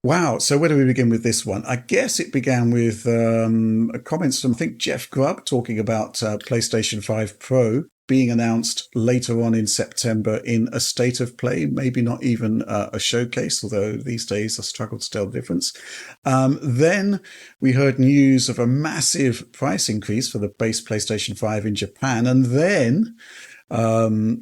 Wow. So where do we begin with this one? I guess it began with comments from, I think, Jeff Grubb talking about PlayStation 5 Pro being announced later on in September in a state of play, maybe not even a showcase, although these days I struggle to tell the difference. Then we heard news of a massive price increase for the base PlayStation 5 in Japan. And then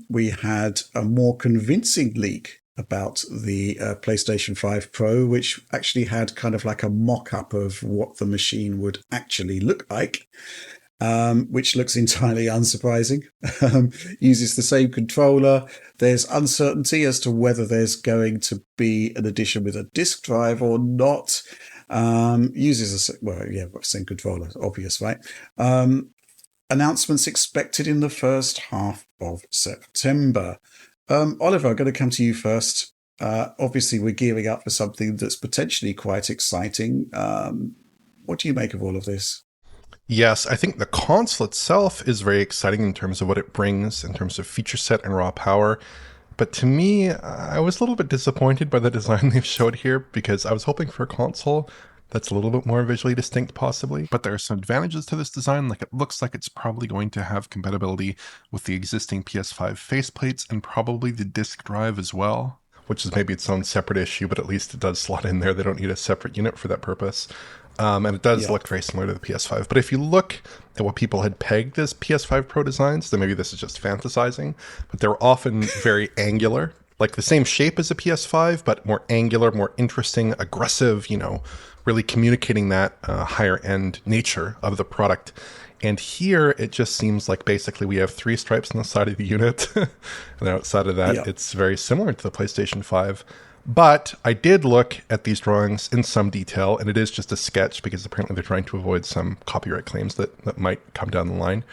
we had a more convincing leak about the PlayStation 5 Pro, which actually had kind of like a mock-up of what the machine would actually look like, which looks entirely unsurprising. Uses the same controller. There's uncertainty as to whether there's going to be an edition with a disk drive or not. Uses same controller, obvious, right? Announcements expected in the first half of September. Oliver, I'm going to come to you first. Obviously, we're gearing up for something that's potentially quite exciting. What do you make of all of this? Yes, I think the console itself is very exciting in terms of what it brings, in terms of feature set and raw power. But to me, I was a little bit disappointed by the design they've showed here because I was hoping for a console that's a little bit more visually distinct possibly. But there are some advantages to this design, like it looks like it's probably going to have compatibility with the existing PS5 faceplates and probably the disk drive as well, which is maybe its own separate issue, but at least it does slot in there. They don't need a separate unit for that purpose. And it does Yeah. look very similar to the PS5. But if you look at what people had pegged as PS5 Pro designs, then maybe this is just fantasizing, but they're often very angular, like the same shape as a PS5, but more angular, more interesting, aggressive, really communicating that higher end nature of the product. And here it just seems like basically we have three stripes on the side of the unit. And outside of that, Yeah. it's very similar to the PlayStation 5. But I did look at these drawings in some detail, and it is just a sketch because apparently they're trying to avoid some copyright claims that might come down the line.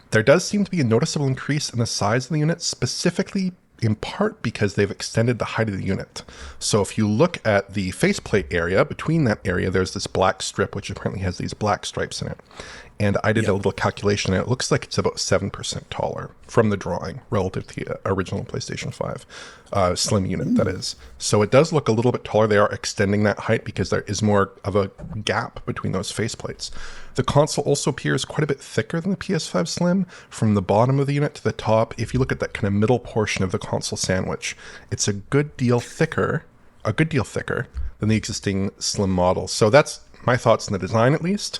There does seem to be a noticeable increase in the size of the unit, specifically in part because they've extended the height of the unit. So if you look at the faceplate area, between that area, there's this black strip, which apparently has these black stripes in it. And I did a little calculation, and it looks like it's about 7% taller from the drawing relative to the original PlayStation 5 slim unit, that is. So it does look a little bit taller. They are extending that height because there is more of a gap between those faceplates. The console also appears quite a bit thicker than the PS5 Slim from the bottom of the unit to the top. If you look at that kind of middle portion of the console sandwich, it's a good deal thicker than the existing Slim model. So that's my thoughts on the design, at least.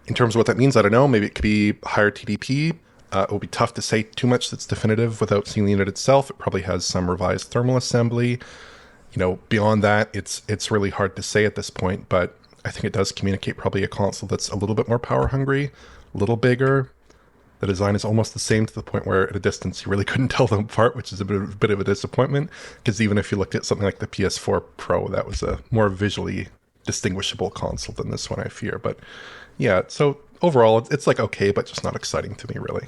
In terms of what that means, I don't know. Maybe it could be higher TDP. It will be tough to say too much that's definitive without seeing the unit itself. It probably has some revised thermal assembly. Beyond that, it's really hard to say at this point, but I think it does communicate probably a console that's a little bit more power hungry, a little bigger. The design is almost the same to the point where at a distance you really couldn't tell them apart, which is a bit of a disappointment, because even if you looked at something like the PS4 Pro, that was a more visually distinguishable console than this one, I fear. But yeah, so overall, it's like okay, but just not exciting to me, really.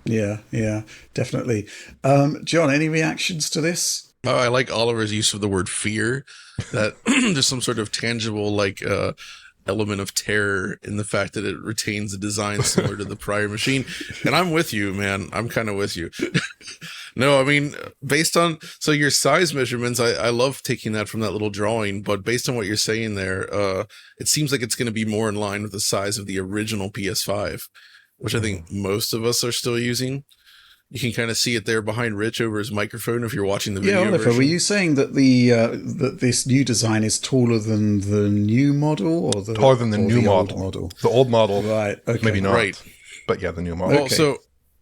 Yeah, definitely. John, any reactions to this? Oh, I like Oliver's use of the word fear. That there's some sort of tangible element of terror in the fact that it retains a design similar to the prior machine. And I'm with you, man. I'm kind of with you. No, I mean, based on your size measurements, I love taking that from that little drawing, but based on what you're saying there, it seems like it's going to be more in line with the size of the original PS5, which I think most of us are still using. You can kind of see it there behind Rich over his microphone if you're watching the video Oliver, version. were you saying that that this new design is taller than the new model, or Taller than the new old model. The old model, right? Okay. maybe not. Right. But yeah, the new model. Well, Okay. so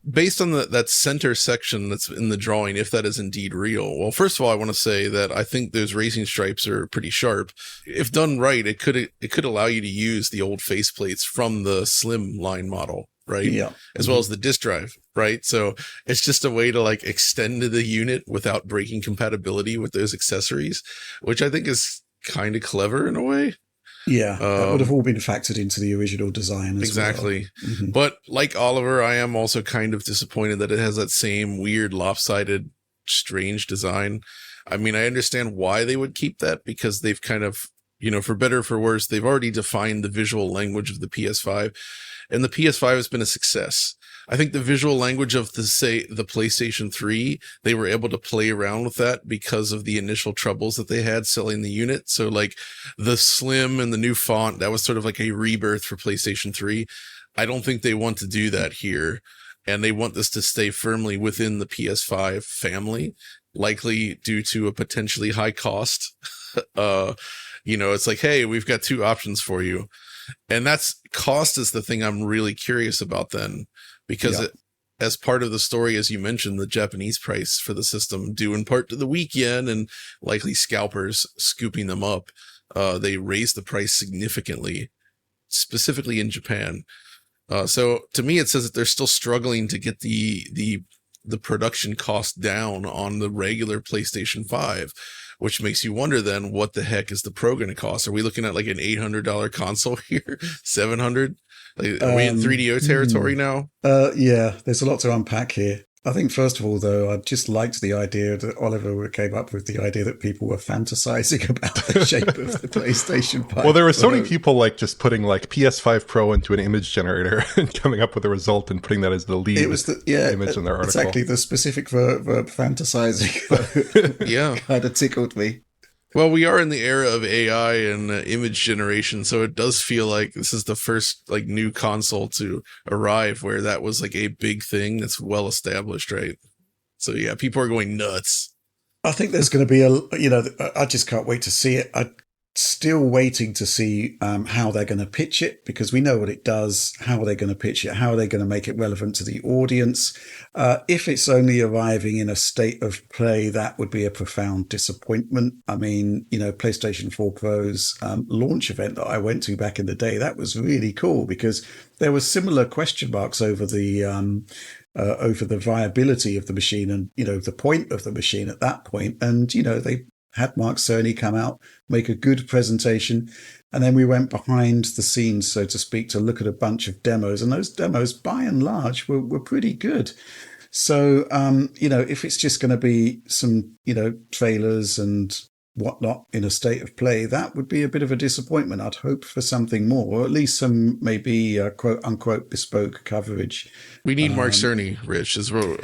based on that center section that's in the drawing, if that is indeed real, well, first of all, I want to say that I think those racing stripes are pretty sharp. If done right, it could allow you to use the old faceplates from the slim line model, right? Yeah. As well as the disk drive, right? So it's just a way to extend the unit without breaking compatibility with those accessories, which I think is kind of clever in a way. Yeah, that would have all been factored into the original design as Exactly. well. Mm-hmm. But like Oliver, I am also kind of disappointed that it has that same weird, lopsided, strange design. I mean, I understand why they would keep that, because they've kind of, for better or for worse, they've already defined the visual language of the PS5. And the PS5 has been a success. I think the visual language of the PlayStation 3, they were able to play around with that because of the initial troubles that they had selling the unit. So like the slim and the new font, that was sort of like a rebirth for PlayStation 3. I don't think they want to do that here. And they want this to stay firmly within the PS5 family, likely due to a potentially high cost. It's like, hey, we've got two options for you. And that's cost is the thing I'm really curious about then, because as part of the story, as you mentioned, the Japanese price for the system due in part to the weak yen and likely scalpers scooping them up. They raised the price significantly, specifically in Japan. So to me, it says that they're still struggling to get the production cost down on the regular PlayStation 5, which makes you wonder then what the heck is the Pro going to cost? Are we looking at like an $800 console here? $700? Like, are we in 3DO territory now? Yeah, there's a lot to unpack here. I think, first of all, though, I just liked the idea that Oliver came up with, the idea that people were fantasizing about the shape of the PlayStation 5. Well, there were so many people like just putting like PS5 Pro into an image generator and coming up with a result and putting that as the lead image in their article. Exactly, the specific verb fantasizing kind of tickled me. Well, we are in the era of AI and image generation, so it does feel like this is the first like new console to arrive where that was like a big thing that's well established, right? So yeah, people are going nuts. I think there's going to be I just can't wait to see it. I'm still waiting to see how they're going to pitch it, because we know what it does. How are they going to pitch it? How are they going to make it relevant to the audience? If it's only arriving in a state of play, that would be a profound disappointment. I mean, PlayStation 4 Pro's launch event that I went to back in the day, that was really cool, because there were similar question marks over the viability of the machine and, the point of the machine at that point. And, they had Mark Cerny come out, make a good presentation, and then we went behind the scenes, so to speak, to look at a bunch of demos. And those demos, by and large, were pretty good. So, if it's just going to be some, trailers and whatnot in a state of play, that would be a bit of a disappointment. I'd hope for something more, or at least some maybe quote unquote bespoke coverage. We need Mark Cerny, Rich, as well.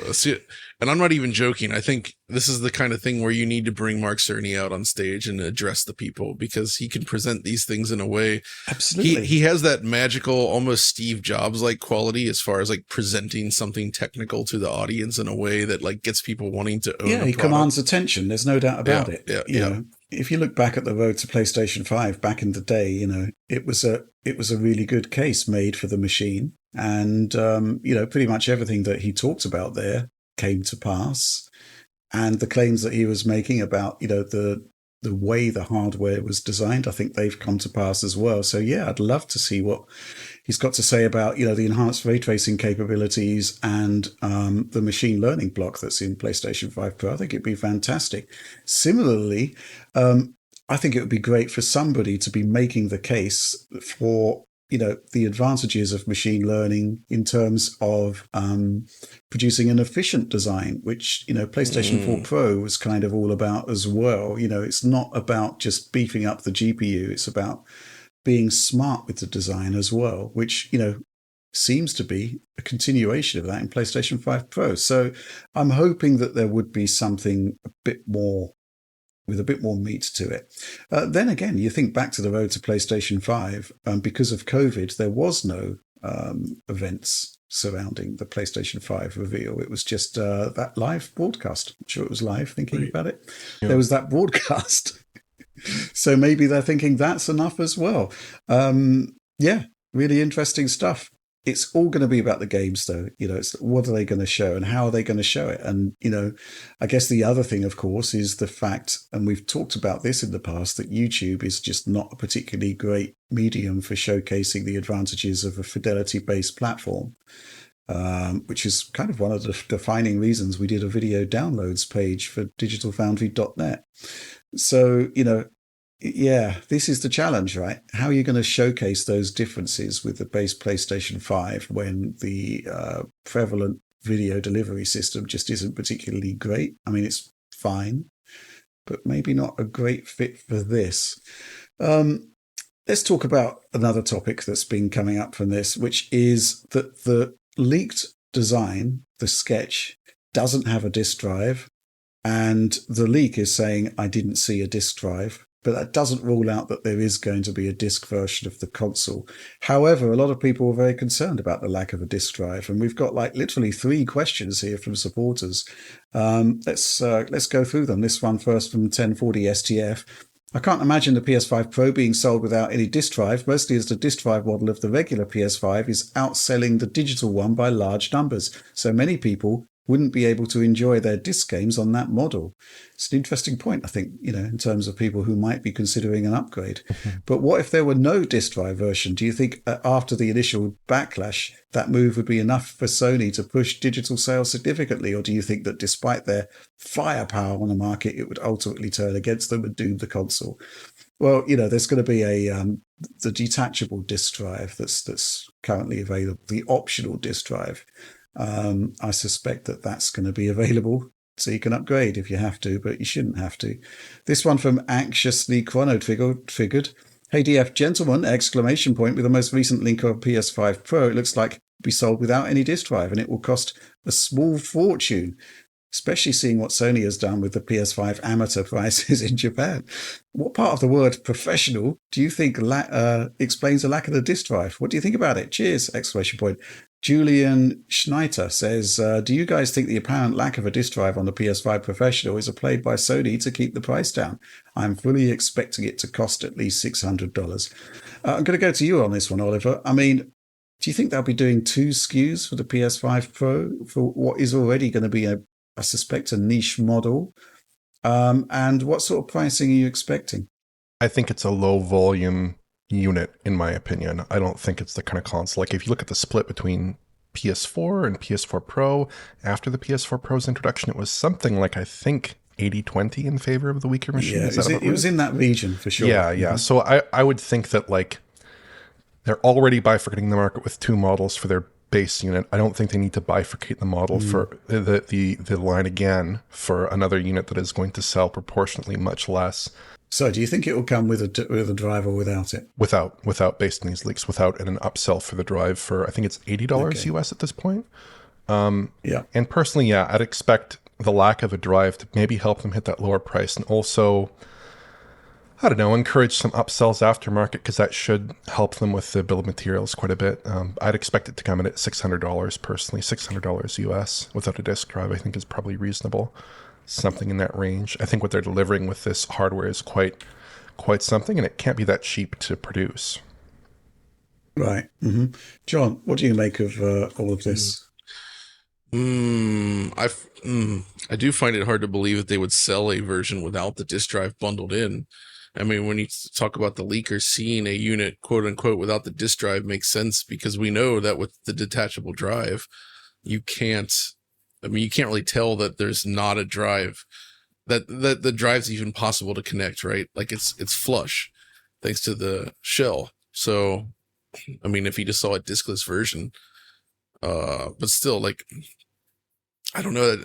And I'm not even joking. I think this is the kind of thing where you need to bring Mark Cerny out on stage and address the people, because he can present these things in a way. Absolutely. He has that magical, almost Steve Jobs like quality as far as like presenting something technical to the audience in a way that like gets people wanting to own. Yeah, he commands attention. There's no doubt about it. Yeah. If you look back at the road to PlayStation 5 back in the day, it was a really good case made for the machine. And, pretty much everything that he talked about there came to pass. And the claims that he was making about, the way the hardware was designed, I think they've come to pass as well. So, yeah, I'd love to see what he's got to say about, the enhanced ray tracing capabilities and the machine learning block that's in PlayStation 5 Pro. I think it'd be fantastic. Similarly, I think it would be great for somebody to be making the case for the advantages of machine learning in terms of producing an efficient design, which, PlayStation 4 Pro was kind of all about as well. It's not about just beefing up the GPU. It's about being smart with the design as well, which, seems to be a continuation of that in PlayStation 5 Pro. So I'm hoping that there would be something with a bit more meat to it. Then again, you think back to the road to PlayStation 5, because of COVID, there was no events surrounding the PlayStation 5 reveal. It was just that live broadcast. I'm sure it was live, thinking about it. Yeah. There was that broadcast. So maybe they're thinking that's enough as well. Yeah, really interesting stuff. It's all going to be about the games, though. It's what are they going to show and how are they going to show it? And, I guess the other thing, of course, is the fact, and we've talked about this in the past, that YouTube is just not a particularly great medium for showcasing the advantages of a fidelity-based platform, which is kind of one of the defining reasons we did a video downloads page for digitalfoundry.net. So, yeah, this is the challenge, right? How are you going to showcase those differences with the base PlayStation 5 when the prevalent video delivery system just isn't particularly great? I mean, it's fine, but maybe not a great fit for this. Let's talk about another topic that's been coming up from this, which is that the leaked design, the sketch, doesn't have a disk drive, and the leak is saying, I didn't see a disk drive. But that doesn't rule out that there is going to be a disk version of the console. However, a lot of people are very concerned about the lack of a disk drive, and we've got like literally 3 questions here from supporters. Let's go through them. This one first from 1040 STF. I can't imagine the PS5 Pro being sold without any disk drive, mostly as the disk drive model of the regular PS5 is outselling the digital one by large numbers. So many people wouldn't be able to enjoy their disc games on that model. It's an interesting point, I think, in terms of people who might be considering an upgrade. But what if there were no disc drive version? Do you think after the initial backlash, that move would be enough for Sony to push digital sales significantly? Or do you think that despite their firepower on the market, it would ultimately turn against them and doom the console? Well, there's going to be the detachable disc drive that's currently available, the optional disc drive. I suspect that's going to be available, so you can upgrade if you have to, but you shouldn't have to. This one from Anxiously Chrono Triggered. Hey DF, gentlemen, exclamation point, with the most recent link of PS5 Pro, it looks like it will be sold without any disk drive, and it will cost a small fortune, especially seeing what Sony has done with the PS5 amateur prices in Japan. What part of the word professional do you think explains the lack of the disk drive? What do you think about it? Cheers! Exclamation point. Julian Schneider says, do you guys think the apparent lack of a disk drive on the PS5 Professional is a play by Sony to keep the price down? I'm fully expecting it to cost at least $600. I'm going to go to you on this one, Oliver. I mean, do you think they'll be doing 2 SKUs for the PS5 Pro for what is already going to be, I suspect, a niche model? And what sort of pricing are you expecting? I think it's a low volume unit, in my opinion. I don't think it's the kind of console. Like if you look at the split between PS4 and PS4 Pro, after the PS4 Pro's introduction, it was something like, I think, 80-20 in favor of the weaker machine. Yeah, it was in that region for sure. Yeah. Mm-hmm. So I would think that like they're already bifurcating the market with 2 models for their base unit. I don't think they need to bifurcate the model for the line again for another unit that is going to sell proportionately much less. So do you think it will come with a drive or without it? Without, based on these leaks, without, and an upsell for the drive for, I think it's $80 US at this point. Yeah. And personally, I'd expect the lack of a drive to maybe help them hit that lower price, and also, I don't know, encourage some upsells aftermarket, because that should help them with the bill of materials quite a bit. I'd expect it to come in at $600 personally, $600 US without a disk drive. I think is probably reasonable. Something in that range. I think what they're delivering with this hardware is quite something, and it can't be that cheap to produce. Right. Mm-hmm. John, what do you make of all of this? I do find it hard to believe that they would sell a version without the disk drive bundled in. I mean, when you talk about the leakers seeing a unit, quote unquote, without the disk drive makes sense, because we know that with the detachable drive, you can't really tell that there's not a drive, that the drive's even possible to connect, right? Like it's flush thanks to the shell. So, I mean, if you just saw a diskless version, but still, like, I don't know,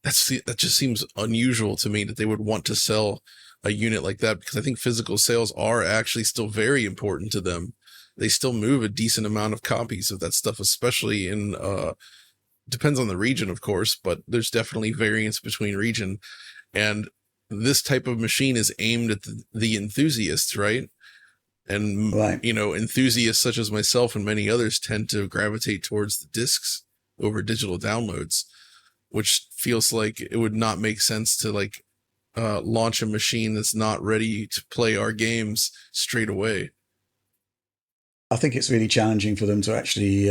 that just seems unusual to me that they would want to sell a unit like that, because I think physical sales are actually still very important to them. They still move a decent amount of copies of that stuff, especially in, depends on the region, of course, but there's definitely variance between region. And this type of machine is aimed at the enthusiasts, right? And, enthusiasts such as myself and many others tend to gravitate towards the discs over digital downloads, which feels like it would not make sense to launch a machine that's not ready to play our games straight away. I think it's really challenging for them to actually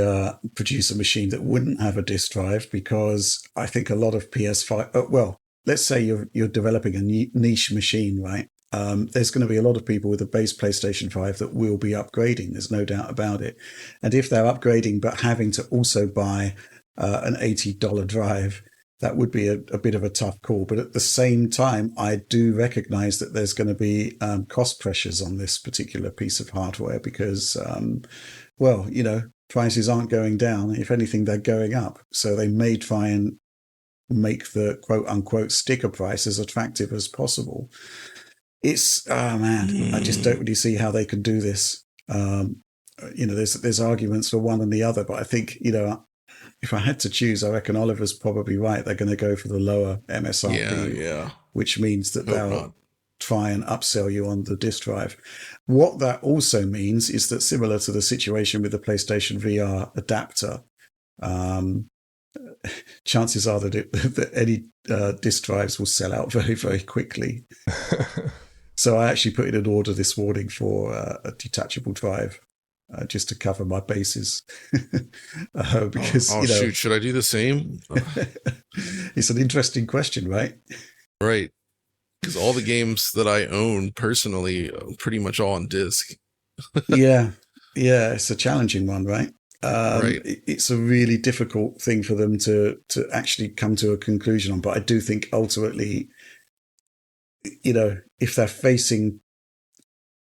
produce a machine that wouldn't have a disk drive, because I think a lot of PS5, let's say you're developing a niche machine, right? There's going to be a lot of people with a base PlayStation 5 that will be upgrading. There's no doubt about it. And if they're upgrading but having to also buy an $80 drive, that would be a bit of a tough call. But at the same time, I do recognize that there's going to be cost pressures on this particular piece of hardware, because, prices aren't going down. If anything, they're going up. So they may try and make the quote unquote sticker price as attractive as possible. It's, I just don't really see how they could do this. There's arguments for one and the other, but I think, if I had to choose, I reckon Oliver's probably right. They're going to go for the lower MSRP, Yeah. which means that Hope they'll not. try and upsell you on the disk drive. What that also means is that, similar to the situation with the PlayStation VR adapter, um, chances are that any disk drives will sell out very, very quickly. So I actually put in an order this morning for a detachable drive, just to cover my bases. Because, Oh, shoot, should I do the same? it's an interesting question, right? Right. Because all the games that I own personally, pretty much all on disc. Yeah. Yeah, it's a challenging one, right? Right. It's a really difficult thing for them to actually come to a conclusion on. But I do think ultimately, if they're facing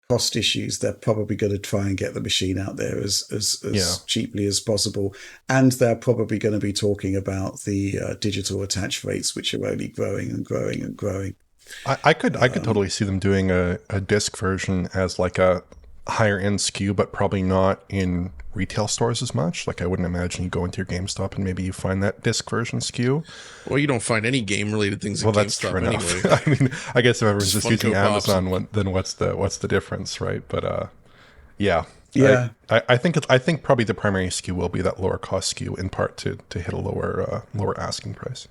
cost issues, they're probably going to try and get the machine out there as cheaply as possible. And they're probably going to be talking about the digital attach rates, which are only growing and growing and growing. I could totally see them doing a disc version as like a higher end SKU, but probably not in retail stores as much. Like I wouldn't imagine you go into your GameStop and maybe you find that disc version SKU. Well, you don't find any game related things at Well, that's GameStop true enough. anyway. I mean, I guess if everyone's just using Funko Pops. Amazon, then what's the difference, right? But yeah. Yeah. I think probably the primary SKU will be that lower cost SKU, in part to hit a lower asking price.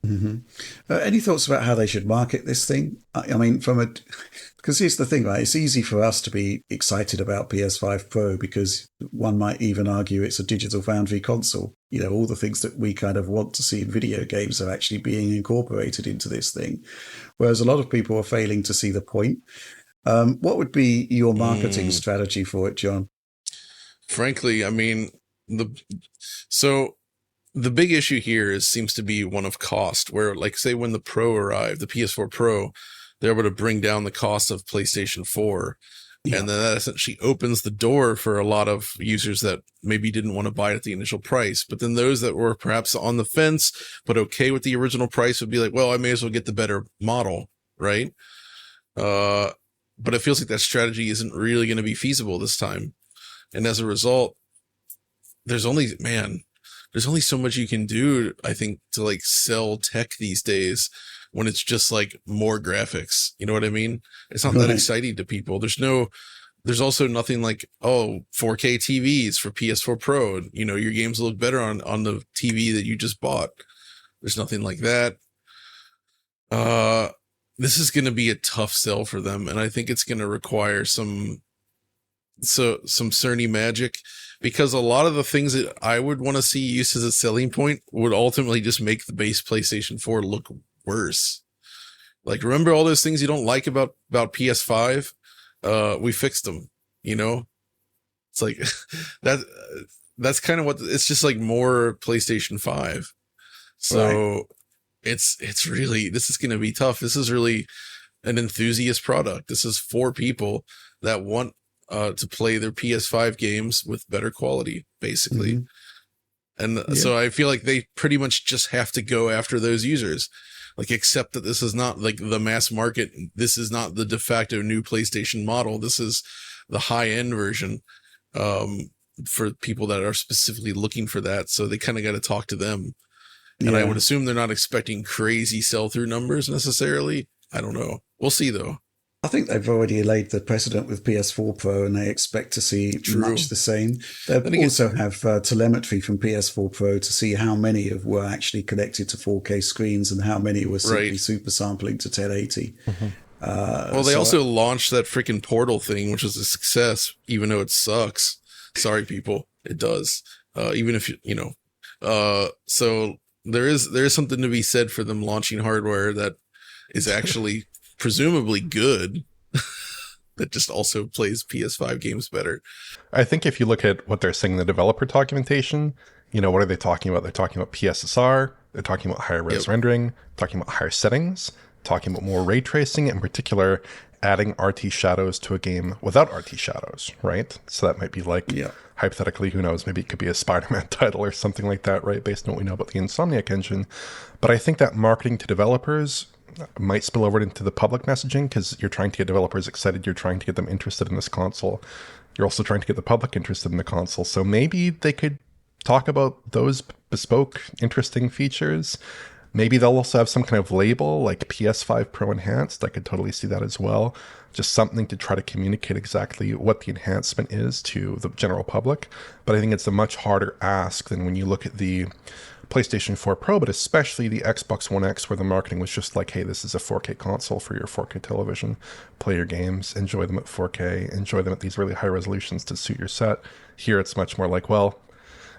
Mm-hmm. Any thoughts about how they should market this thing? I mean, because here's the thing, right? It's easy for us to be excited about PS5 Pro because one might even argue it's a digital foundry console. All the things that we kind of want to see in video games are actually being incorporated into this thing. Whereas a lot of people are failing to see the point. What would be your marketing strategy for it, John? Frankly, I mean, the big issue here seems to be one of cost, where, like, say when the Pro arrived, the PS4 Pro, they're able to bring down the cost of PlayStation 4. Yeah. And then that essentially opens the door for a lot of users that maybe didn't want to buy it at the initial price. But then those that were perhaps on the fence, but okay with the original price, would be like, well, I may as well get the better model, right? But it feels like that strategy isn't really going to be feasible this time. And as a result, there's only so much you can do, I think, to like sell tech these days when it's just like more graphics. You know what I mean? It's not that exciting to people. There's also nothing like, 4K TVs for PS4 Pro. Your games will look better on the TV that you just bought. There's nothing like that. This is going to be a tough sell for them. And I think it's going to require some Cerny magic, because a lot of the things that I would want to see used as a selling point would ultimately just make the base PlayStation 4 look worse. Like, remember all those things you don't like about PS5? We fixed them, It's like that's kind of what it's just like, more PlayStation 5. So right. It's really, this is going to be tough. This is really an enthusiast product. This is for people that want to play their PS5 games with better quality, basically. Mm-hmm. And so I feel like they pretty much just have to go after those users, like, accept that this is not like the mass market. This is not the de facto new PlayStation model. This is the high end version, for people that are specifically looking for that. So they kind of got to talk to them. And I would assume they're not expecting crazy sell-through numbers necessarily. I don't know. We'll see, though. I think they've already laid the precedent with PS4 Pro, and they expect to see much the same. They also have telemetry from PS4 Pro to see how many were actually connected to 4K screens and how many were simply super sampling to 1080. Mm-hmm. Well, they also launched that freaking Portal thing, which was a success, even though it sucks. Sorry, people. It does. Even if, so there is something to be said for them launching hardware that is actually presumably good, that just also plays PS5 games better. I think if you look at what they're saying in the developer documentation, what are they talking about? They're talking about PSSR, they're talking about higher res rendering, talking about higher settings, talking about more ray tracing, in particular, adding RT shadows to a game without RT shadows, right? So that might be like, hypothetically, who knows, maybe it could be a Spider-Man title or something like that, right? Based on what we know about the Insomniac engine. But I think that marketing to developers might spill over into the public messaging, because you're trying to get developers excited. You're trying to get them interested in this console. You're also trying to get the public interested in the console. So maybe they could talk about those bespoke, interesting features. Maybe they'll also have some kind of label like PS5 Pro Enhanced. I could totally see that as well. Just something to try to communicate exactly what the enhancement is to the general public. But I think it's a much harder ask than when you look at the PlayStation 4 Pro, but especially the Xbox One X, where the marketing was just like, hey, this is a 4K console for your 4K television. Play your games, enjoy them at 4K, enjoy them at these really high resolutions to suit your set. Here it's much more like, well,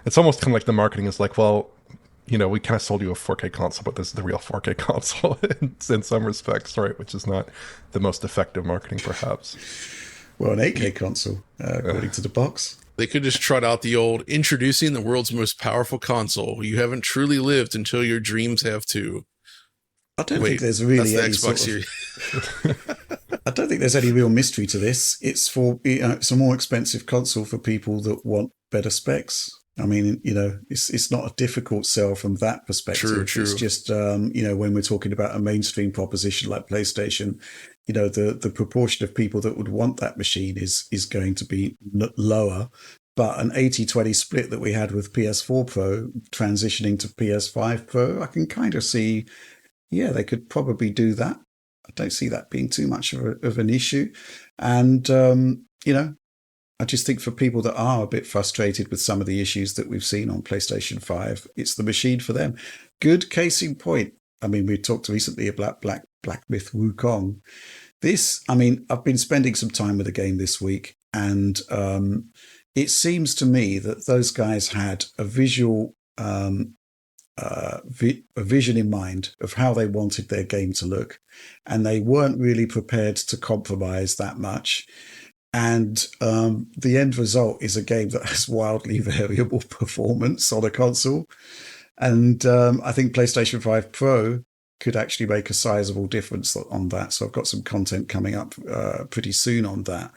it's almost kind of like the marketing is like, well, you know, we kind of sold you a 4K console, but this is the real 4K console in some respects, right? Which is not the most effective marketing, perhaps. Well, an 8K console, according to the box. They could just trot out the old introducing the world's most powerful console. You haven't truly lived until your dreams have too. I don't think there's really any Xbox Series. I don't think there's any real mystery to this. It's for it's a more expensive console for people that want better specs. I mean, it's not a difficult sell from that perspective. True. It's just, when we're talking about a mainstream proposition like PlayStation, the proportion of people that would want that machine is going to be lower. But an 80-20 split that we had with PS4 Pro transitioning to PS5 Pro, I can kind of see, they could probably do that. I don't see that being too much of an issue. And, I just think for people that are a bit frustrated with some of the issues that we've seen on PlayStation 5, it's the machine for them. Good case in point. I mean, we talked recently about Black Myth Wukong. I've been spending some time with the game this week, and it seems to me that those guys had a visual a vision in mind of how they wanted their game to look, and they weren't really prepared to compromise that much. And the end result is a game that has wildly variable performance on a console. And I think PlayStation 5 Pro could actually make a sizable difference on that. So I've got some content coming up pretty soon on that.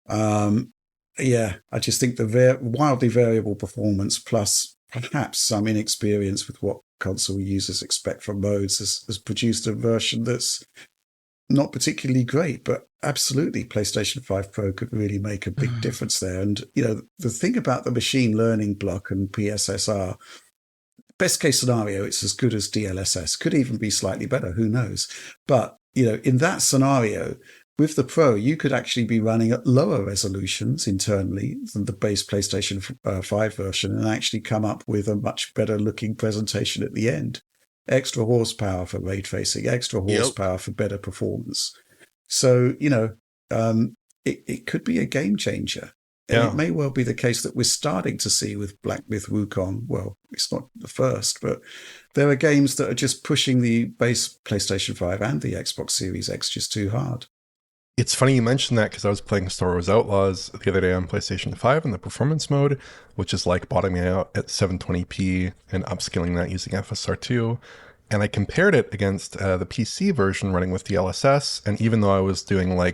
I just think the wildly variable performance plus perhaps some inexperience with what console users expect from modes has produced a version that's not particularly great, but absolutely PlayStation 5 Pro could really make a big difference there. And, the thing about the machine learning block and PSSR, best case scenario, it's as good as DLSS, could even be slightly better, who knows? But, in that scenario, with the Pro, you could actually be running at lower resolutions internally than the base PlayStation 5 version and actually come up with a much better looking presentation at the end. Extra horsepower for ray tracing, extra horsepower for better performance. So, it could be a game changer. And it may well be the case that we're starting to see with Black Myth Wukong. Well, it's not the first, but there are games that are just pushing the base PlayStation 5 and the Xbox Series X just too hard. It's funny you mentioned that because I was playing Star Wars Outlaws the other day on PlayStation 5 in the performance mode, which is like bottoming out at 720p and upscaling that using FSR2. And I compared it against the PC version running with the LSS. And even though I was doing I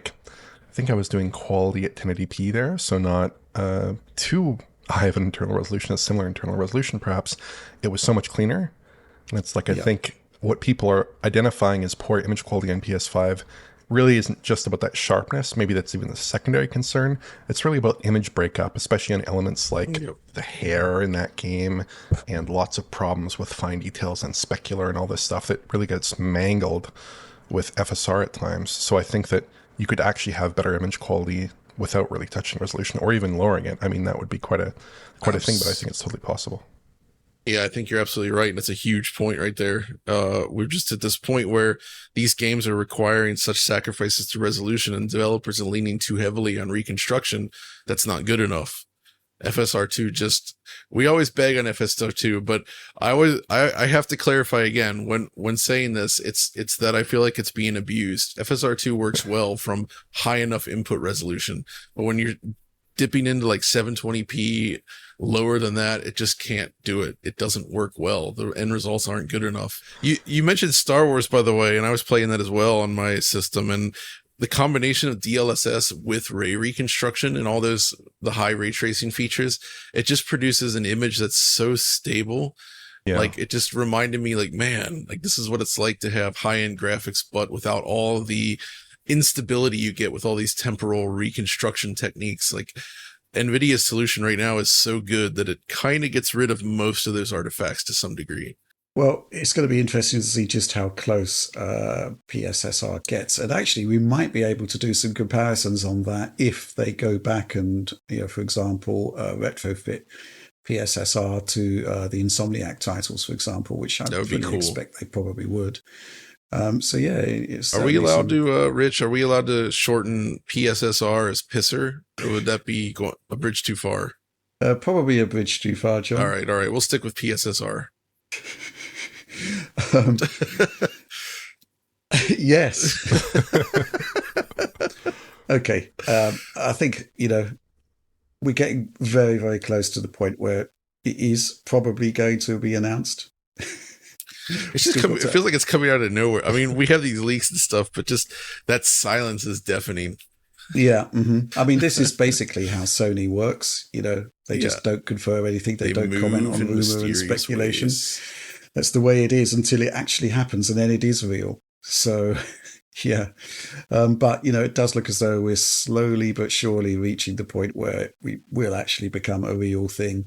think I was doing quality at 1080p there, so not too high of an internal resolution, a similar internal resolution perhaps, it was so much cleaner. And it's like, I think what people are identifying as poor image quality on PS5 really isn't just about that sharpness. Maybe that's even the secondary concern. It's really about image breakup, especially on elements like the hair in that game and lots of problems with fine details and specular and all this stuff that really gets mangled with FSR at times. So I think that you could actually have better image quality without really touching resolution or even lowering it. I mean, that would be quite a thing, but I think it's totally possible. Yeah, I think you're absolutely right. And that's a huge point right there. We're just at this point where these games are requiring such sacrifices to resolution and developers are leaning too heavily on reconstruction. That's not good enough. FSR2 we always beg on FSR2, but I have to clarify again when saying this, it's that I feel like it's being abused. FSR2 works well from high enough input resolution, but when you're dipping into like 720p lower than that, it just can't do it. It doesn't work well. The end results aren't good enough. You mentioned Star Wars, by the way, and I was playing that as well on my system, and the combination of DLSS with ray reconstruction and all the high ray tracing features, it just produces an image that's so stable. Yeah. Like, it just reminded me, like, man, like, this is what it's like to have high-end graphics, but without all the instability you get with all these temporal reconstruction techniques. Like, NVIDIA's solution right now is so good that it kind of gets rid of most of those artifacts to some degree. Well, it's going to be interesting to see just how close PSSR gets. And actually, we might be able to do some comparisons on that if they go back and, for example, retrofit PSSR to the Insomniac titles, for example, which I fully expect they probably would. So yeah, are we allowed to, Rich? Are we allowed to shorten PSSR as pisser, or would that be a bridge too far? Probably a bridge too far, John. All right, we'll stick with PSSR. Yes. Okay. I think we're getting very, very close to the point where it is probably going to be announced. It's just it feels like it's coming out of nowhere. I mean, we have these leaks and stuff, but just that silence is deafening. Yeah. Mm-hmm. I mean, this is basically how Sony works. They just don't confirm anything. They don't comment on rumor and speculation. Ways. That's the way it is until it actually happens, and then it is real. So, yeah. But, it does look as though we're slowly but surely reaching the point where we will actually become a real thing.